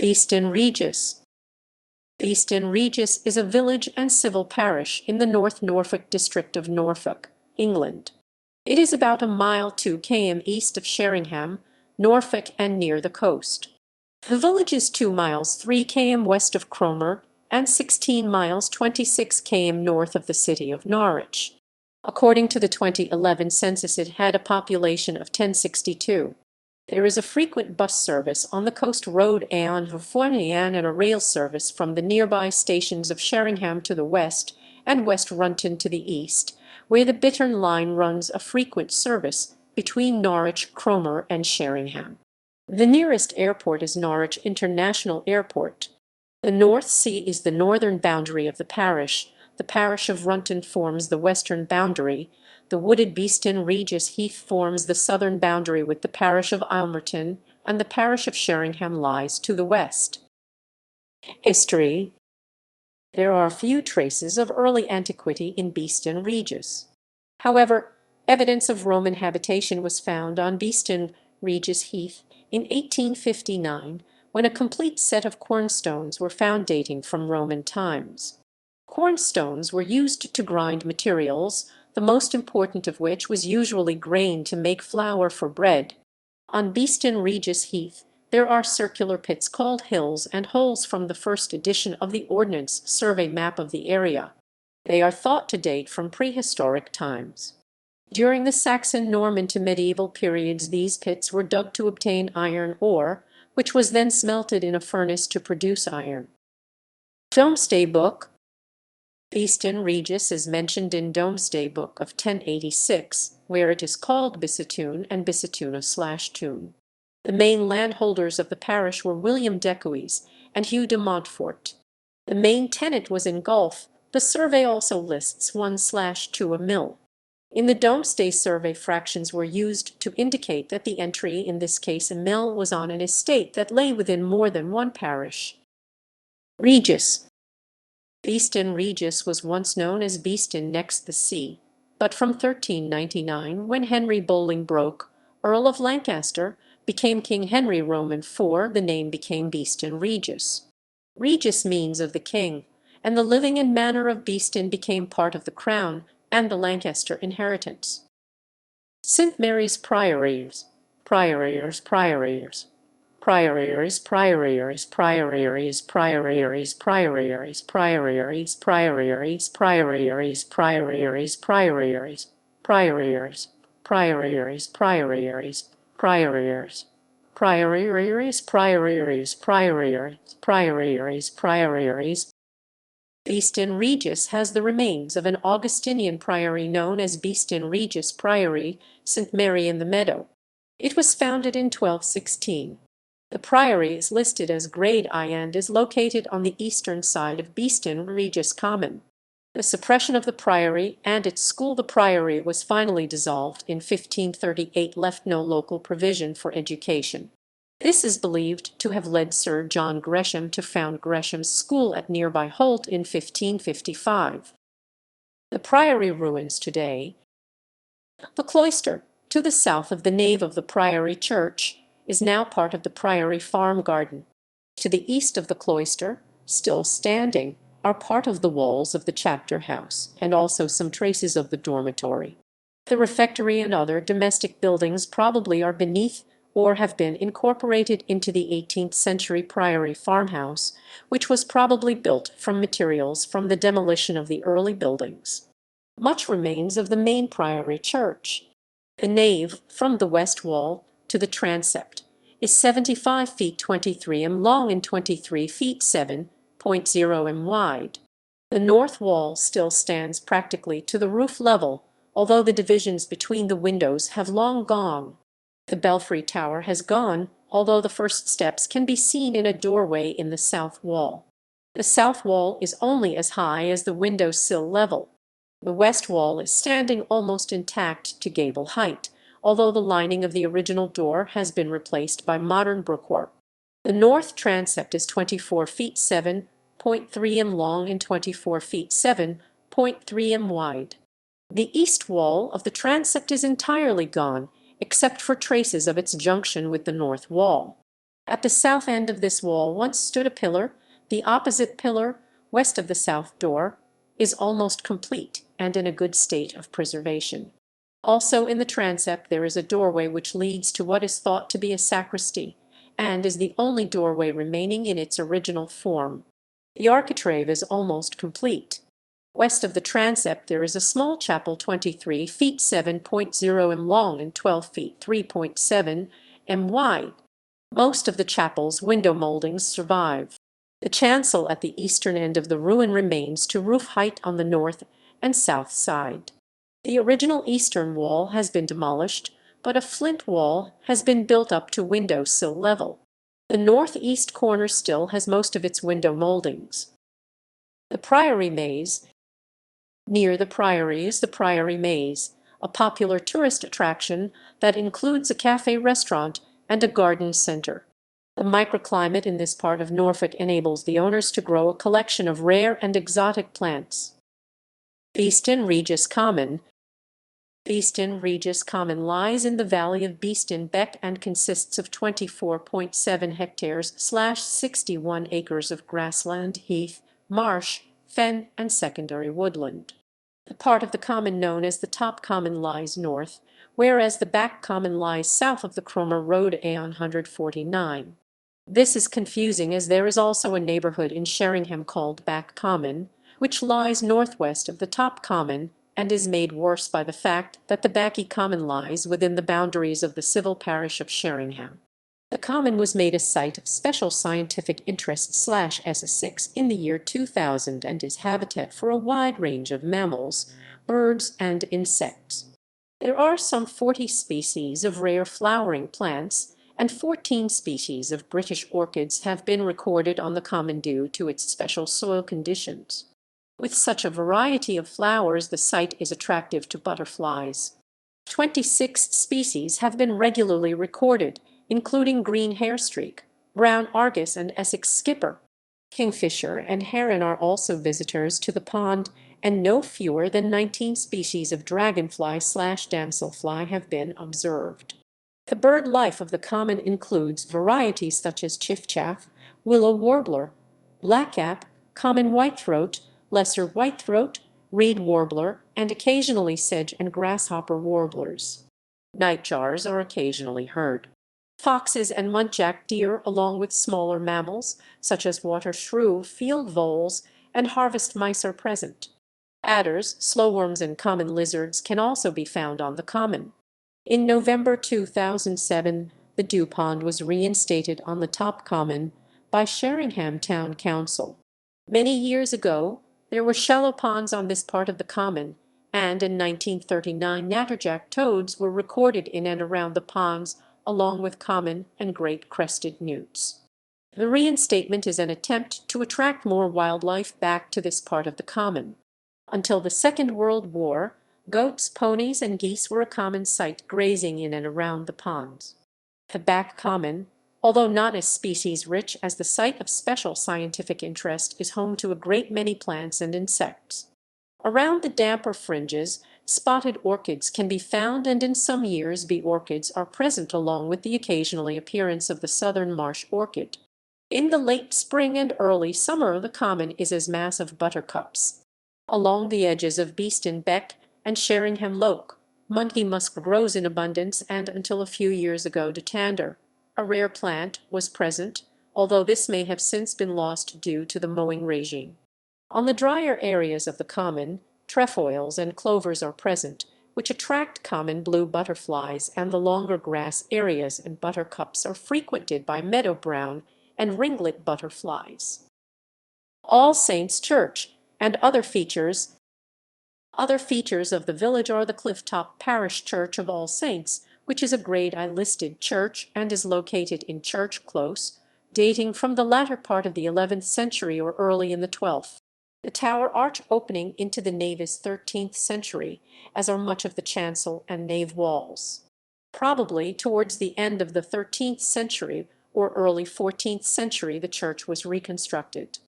Beeston Regis. Beeston Regis is a village and civil parish in the North Norfolk district of Norfolk, England. It is about a mile 2 km east of Sheringham, Norfolk, and near the coast. The village is 2 miles 3 km west of Cromer and 16 miles 26 km north of the city of Norwich. According to the 2011 census, it had a population of 1062. There is a frequent bus service on the Coast Road and a rail service from the nearby stations of Sheringham to the west and West Runton to the east, where the Bittern Line runs a frequent service between Norwich, Cromer, and Sheringham. The nearest airport is Norwich International Airport. The North Sea is the northern boundary of the parish. The parish of Runton forms the western boundary. The wooded Beeston Regis Heath forms the southern boundary with the parish of Aylmerton, and the parish of Sheringham lies to the west. History. There are few traces of early antiquity in Beeston Regis. However, evidence of Roman habitation was found on Beeston Regis Heath in 1859, when a complete set of cornstones were found dating from Roman times. Cornstones were used to grind materials, the most important of which was usually grain to make flour for bread. On Beeston Regis Heath there are circular pits called hills and holes from the first edition of the Ordnance Survey map of the area. They are thought to date from prehistoric times. During the Saxon, Norman to medieval periods, these pits were dug to obtain iron ore, which was then smelted in a furnace to produce iron. Domesday Book. Beeston Regis is mentioned in Domesday Book of 1086, where it is called Bissatoon and Bissatuna/Toon. The main landholders of the parish were William Decuys and Hugh de Montfort. The main tenant was in Gulf. The survey also lists 1/2 a mill. In the Domesday survey, fractions were used to indicate that the entry, in this case a mill, was on an estate that lay within more than one parish. Regis. Beeston Regis was once known as Beeston next the sea, but from 1399, when Henry Bolingbroke, Earl of Lancaster, became King Henry Roman IV, the name became Beeston Regis. Regis means of the king, and the living and manor of Beeston became part of the crown and the Lancaster inheritance. St. Mary's Priories. Priories, priories. Priories, priories, priories, priories, priories, priories, priories, priories, priories, priories, priories, priories, priories, priories, priories, priories, priories, priories. Beeston Regis has the remains of an Augustinian priory known as Beeston Regis Priory, St. Mary in the Meadow. It was founded in 1216. The priory is listed as Grade I and is located on the eastern side of Beeston Regis Common. The suppression of the priory and its school, the priory was finally dissolved in 1538, left no local provision for education. This is believed to have led Sir John Gresham to found Gresham's School at nearby Holt in 1555. The priory ruins today. The cloister, to the south of the nave of the priory church, is now part of the priory farm garden. To the east of the cloister, still standing, are part of the walls of the chapter house, and also some traces of the dormitory. The refectory and other domestic buildings probably are beneath or have been incorporated into the 18th century Priory Farmhouse, which was probably built from materials from the demolition of the early buildings. Much remains of the main priory church. The nave, from the west wall to the transept, is 75 feet 23 m long and 23 feet 7.0 m wide. The north wall still stands practically to the roof level, although the divisions between the windows have long gone. The belfry tower has gone, although the first steps can be seen in a doorway in the south wall. The south wall is only as high as the window sill level. The west wall is standing almost intact to gable height, although the lining of the original door has been replaced by modern brickwork. The north transept is 24 feet 7.3 m long and 24 feet 7.3 m wide. The east wall of the transept is entirely gone, except for traces of its junction with the north wall. At the south end of this wall once stood a pillar. The opposite pillar, west of the south door, is almost complete and in a good state of preservation. Also in the transept there is a doorway which leads to what is thought to be a sacristy, and is the only doorway remaining in its original form. The architrave is almost complete. West of the transept there is a small chapel 23 feet 7.0 m long and 12 feet 3.7 m wide. Most of the chapel's window mouldings survive. The chancel at the eastern end of the ruin remains to roof height on the north and south side. The original eastern wall has been demolished, but a flint wall has been built up to window sill level. The northeast corner still has most of its window mouldings. The Priory Maze. Near the Priory is the Priory Maze, a popular tourist attraction that includes a cafe-restaurant and a garden center. The microclimate in this part of Norfolk enables the owners to grow a collection of rare and exotic plants. Beeston Regis Common. Beeston Regis Common lies in the valley of Beeston Beck and consists of 24.7 hectares/61 acres of grassland, heath, marsh, fen, and secondary woodland. The part of the common known as the Top Common lies north, whereas the Back Common lies south of the Cromer Road A149. This is confusing as there is also a neighborhood in Sheringham called Back Common, which lies northwest of the Top Common and is made worse by the fact that the Backy Common lies within the boundaries of the civil parish of Sheringham. The common was made a site of special scientific interest/SS6 in the year 2000 and is habitat for a wide range of mammals, birds, and insects. There are some 40 species of rare flowering plants, and 14 species of British orchids have been recorded on the common due to its special soil conditions. With such a variety of flowers, the site is attractive to butterflies. 26 species have been regularly recorded, including green hairstreak, brown argus, and Essex skipper. Kingfisher and heron are also visitors to the pond, and no fewer than 19 species of dragonfly/damselfly have been observed. The bird life of the common includes varieties such as chiffchaff, willow warbler, blackcap, common whitethroat, lesser whitethroat, reed warbler, and occasionally sedge and grasshopper warblers. Nightjars are occasionally heard. Foxes and muntjac deer, along with smaller mammals such as water shrew, field voles, and harvest mice are present. Adders, slowworms, and common lizards can also be found on the common. In November 2007, the dew pond was reinstated on the Top Common by Sheringham Town Council. Many years ago, there were shallow ponds on this part of the common, and in 1939 natterjack toads were recorded in and around the ponds, along with common and great crested newts. The reinstatement is an attempt to attract more wildlife back to this part of the common. Until the Second World War, goats, ponies, and geese were a common sight grazing in and around the ponds. The Back Common, although not as species-rich as the site of special scientific interest, is home to a great many plants and insects. Around the damper fringes, spotted orchids can be found, and in some years bee orchids are present along with the occasional appearance of the southern marsh orchid. In the late spring and early summer the common is as mass of buttercups. Along the edges of Beeston Beck and Sheringham Loke, monkey musk grows in abundance, and until a few years ago datander, a rare plant, was present, although this may have since been lost due to the mowing regime. On the drier areas of the common, trefoils and clovers are present, which attract common blue butterflies, and the longer grass areas and buttercups are frequented by meadow brown and ringlet butterflies. All Saints' Church and other features. Other features of the village are the Clifftop Parish Church of All Saints, which is a Grade I listed church and is located in Church Close, dating from the latter part of the 11th century or early in the 12th. The tower arch opening into the nave is 13th century, as are much of the chancel and nave walls. Probably towards the end of the 13th century or early 14th century the church was reconstructed.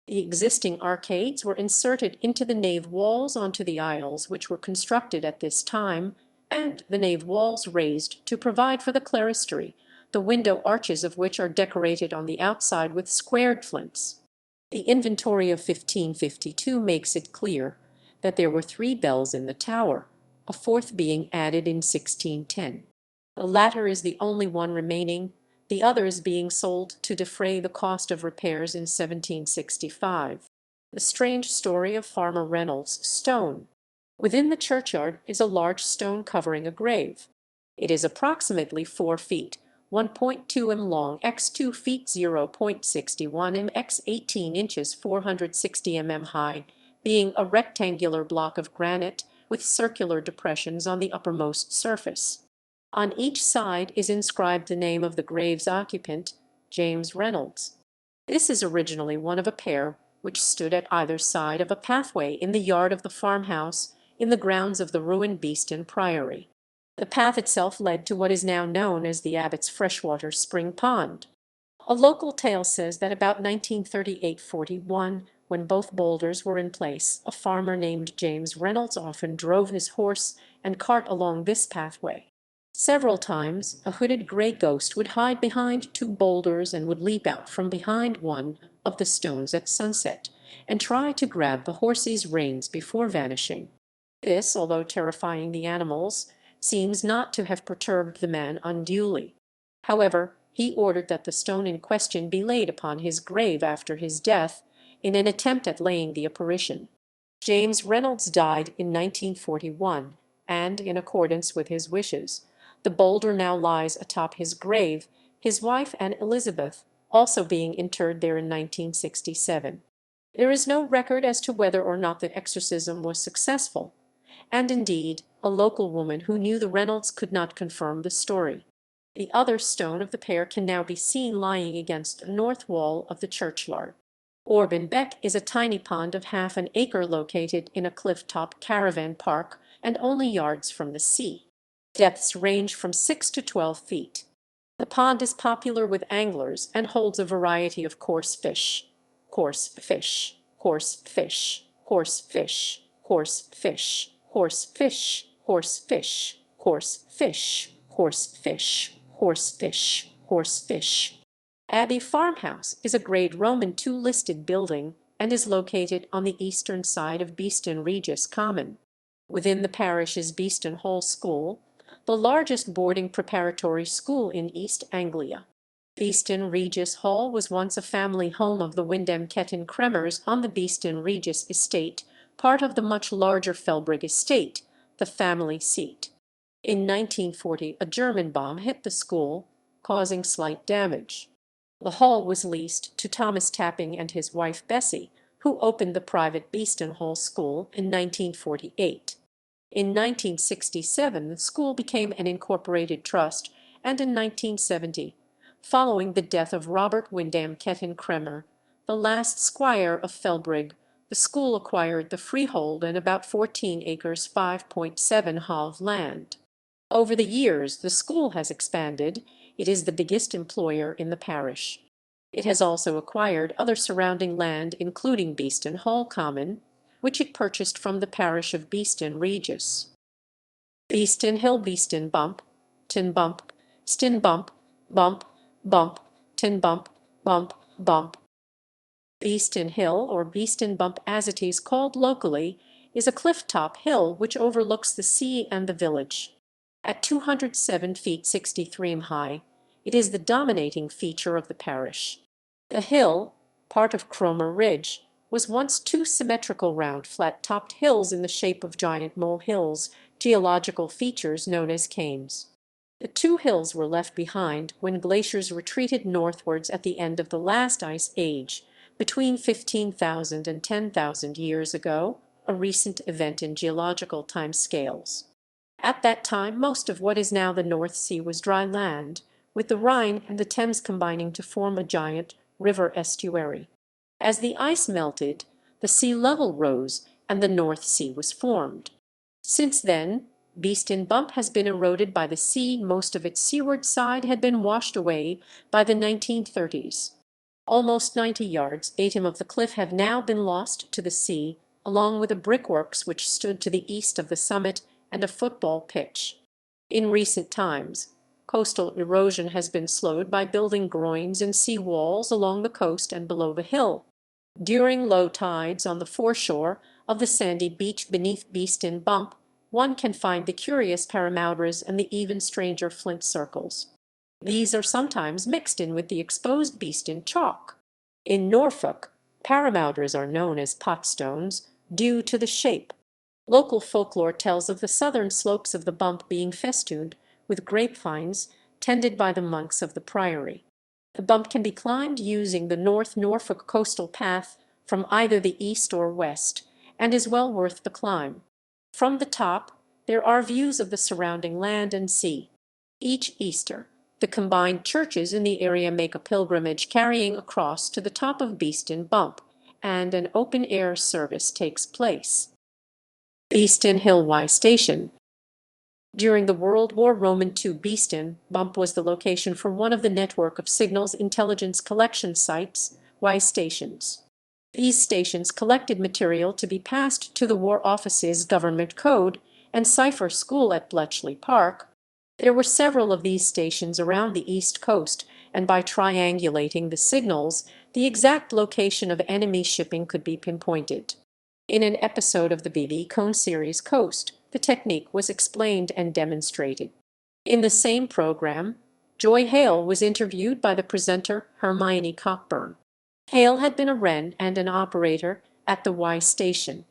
The existing arcades were inserted into the nave walls onto the aisles which were constructed at this time, and the nave walls raised to provide for the clerestory, the window arches of which are decorated on the outside with squared flints. The inventory of 1552 makes it clear that there were 3 bells in the tower, a fourth being added in 1610. The latter is the only one remaining, the others being sold to defray the cost of repairs in 1765. The strange story of Farmer Reynolds' stone. Within the churchyard is a large stone covering a grave. It is approximately 4 feet, 1.2 m long x 2 feet 0.61 m x 18 inches 460 mm high, being a rectangular block of granite with circular depressions on the uppermost surface. On each side is inscribed the name of the grave's occupant, James Reynolds. This is originally one of a pair which stood at either side of a pathway in the yard of the farmhouse in the grounds of the ruined Beeston Priory. The path itself led to what is now known as the Abbot's freshwater spring pond. A local tale says that about 1938-41, when both boulders were in place, a farmer named James Reynolds often drove his horse and cart along this pathway. Several times a hooded gray ghost would hide behind 2 boulders and would leap out from behind one of the stones at sunset and try to grab the horse's reins before vanishing. This, although terrifying the animals, seems not to have perturbed the man unduly. However, he ordered that the stone in question be laid upon his grave after his death, in an attempt at laying the apparition. James Reynolds died in 1941, and, in accordance with his wishes, the boulder now lies atop his grave, his wife Anne Elizabeth also being interred there in 1967. There is no record as to whether or not the exorcism was successful, and indeed a local woman who knew the Reynolds could not confirm the story. The other stone of the pair can now be seen lying against the north wall of the churchyard. Orban Beck is a tiny pond of half an acre located in a cliff-top caravan park and only yards from the sea. Depths range from 6 to 12 feet. The pond is popular with anglers and holds a variety of coarse fish. Coarse fish, coarse fish, coarse fish, coarse fish, coarse fish, coarse fish, coarse fish, coarse fish, coarse fish, coarse fish. Abbey Farmhouse is a Grade Roman II listed building and is located on the eastern side of Beeston Regis Common. Within the parish is Beeston Hall School, the largest boarding preparatory school in East Anglia. Beeston Regis Hall was once a family home of the Wyndham-Ketton Cremers on the Beeston Regis estate, part of the much larger Felbrigg estate, the family seat. In 1940 a German bomb hit the school, causing slight damage. The hall was leased to Thomas Tapping and his wife Bessie, who opened the private Beeston Hall School in 1948. In 1967 the school became an incorporated trust, and in 1970, following the death of Robert Wyndham-Ketton Cremer, the last squire of Felbrigg, the school acquired the freehold and about 14 acres 5.7 ha of land. Over the years the school has expanded. It is the biggest employer in the parish. It has also acquired other surrounding land including Beeston Hall Common, which it purchased from the parish of Beeston Regis. Beeston Hill, Beeston Bump, Tin Bump, Stin Bump, Bump, Bump, Tin Bump, Bump, Bump. Beeston Hill, or Beeston Bump as it is called locally, is a cliff-top hill which overlooks the sea and the village. At 207 feet 63 m high, it is the dominating feature of the parish. The hill, part of Cromer Ridge, was once 2 symmetrical round flat-topped hills in the shape of giant molehills, geological features known as cames. The 2 hills were left behind when glaciers retreated northwards at the end of the last ice age, between 15,000 and 10,000 years ago, a recent event in geological time scales. At that time most of what is now the North Sea was dry land, with the Rhine and the Thames combining to form a giant river estuary. As the ice melted, the sea level rose and the North Sea was formed. Since then, Beeston Bump has been eroded by the sea. Most of its seaward side had been washed away by the 1930s. Almost 90 yards 8 of the cliff have now been lost to the sea, along with the brickworks which stood to the east of the summit and a football pitch. In recent times, Coastal erosion has been slowed by building groins and sea walls along the coast and below the hill. During low tides on the foreshore of the sandy beach beneath Beeston Bump, one can find the curious paramoudras and the even stranger flint circles. These are sometimes mixed in with the exposed Beeston chalk. In Norfolk, paramoudras are known as potstones due to the shape. Local folklore tells of the southern slopes of the bump being festooned with grapevines tended by the monks of the Priory. The bump can be climbed using the North Norfolk coastal path from either the east or west, and is well worth the climb. From the top, there are views of the surrounding land and sea. Each Easter, the combined churches in the area make a pilgrimage carrying a cross to the top of Beeston Bump, and an open-air service takes place. Easton Hill Y Station. During the World War II, Beeston Bump was the location for one of the network of signals intelligence collection sites, Y stations. These stations collected material to be passed to the War Office's Government Code and Cipher School at Bletchley Park. There were several of these stations around the East Coast, and by triangulating the signals, the exact location of enemy shipping could be pinpointed. In an episode of the B.B. Cone series Coast, the technique was explained and demonstrated. In the same program, Joy Hale was interviewed by the presenter Hermione Cockburn. Hale had been a wren and an operator at the Y station.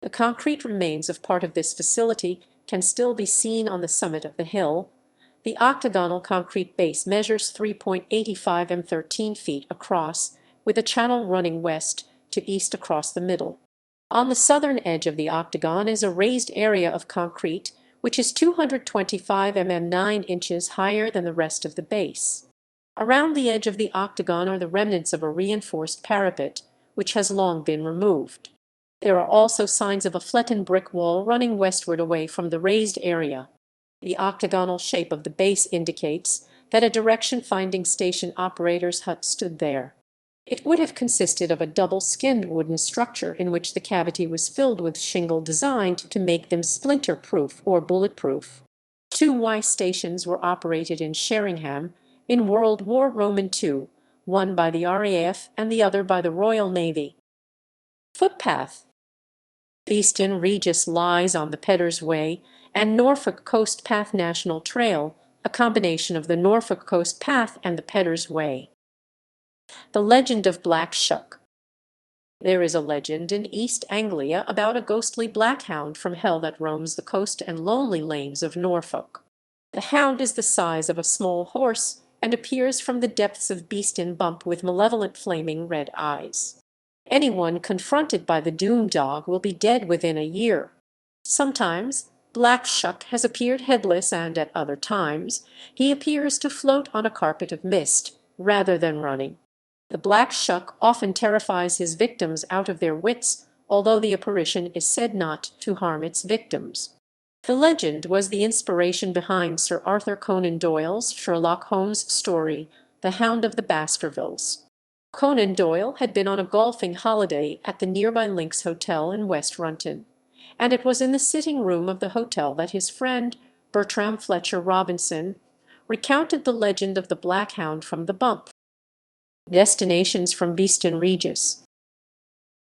The concrete remains of part of this facility can still be seen on the summit of the hill. The octagonal concrete base measures 3.85 m 13 feet across, with a channel running west to east across the middle. On the southern edge of the octagon is a raised area of concrete, which is 225 mm 9 inches higher than the rest of the base. Around the edge of the octagon are the remnants of a reinforced parapet, which has long been removed. There are also signs of a flattened brick wall running westward away from the raised area. The octagonal shape of the base indicates that a direction-finding station operator's hut stood there. It would have consisted of a double-skinned wooden structure in which the cavity was filled with shingle designed to make them splinter-proof or bulletproof. 2 Y stations were operated in Sheringham in World War II, one by the RAF and the other by the Royal Navy. Footpath. Beeston Regis lies on the Pedder's Way and Norfolk Coast Path National Trail, a combination of the Norfolk Coast Path and the Pedder's Way. The legend of Black Shuck. There is a legend in East Anglia about a ghostly black hound from hell that roams the coast and lonely lanes of Norfolk. The hound is the size of a small horse and appears from the depths of Beeston Bump with malevolent flaming red eyes. Anyone confronted by the doom dog will be dead within a year. Sometimes Black Shuck has appeared headless, and at other times he appears to float on a carpet of mist rather than running. The Black Shuck often terrifies his victims out of their wits, although the apparition is said not to harm its victims. The legend was the inspiration behind Sir Arthur Conan Doyle's Sherlock Holmes story, The Hound of the Baskervilles. Conan Doyle had been on a golfing holiday at the nearby Lynx Hotel in West Runton, and it was in the sitting room of the hotel that his friend, Bertram Fletcher Robinson, recounted the legend of the Black Hound from the Bump. Destinations from Beeston Regis.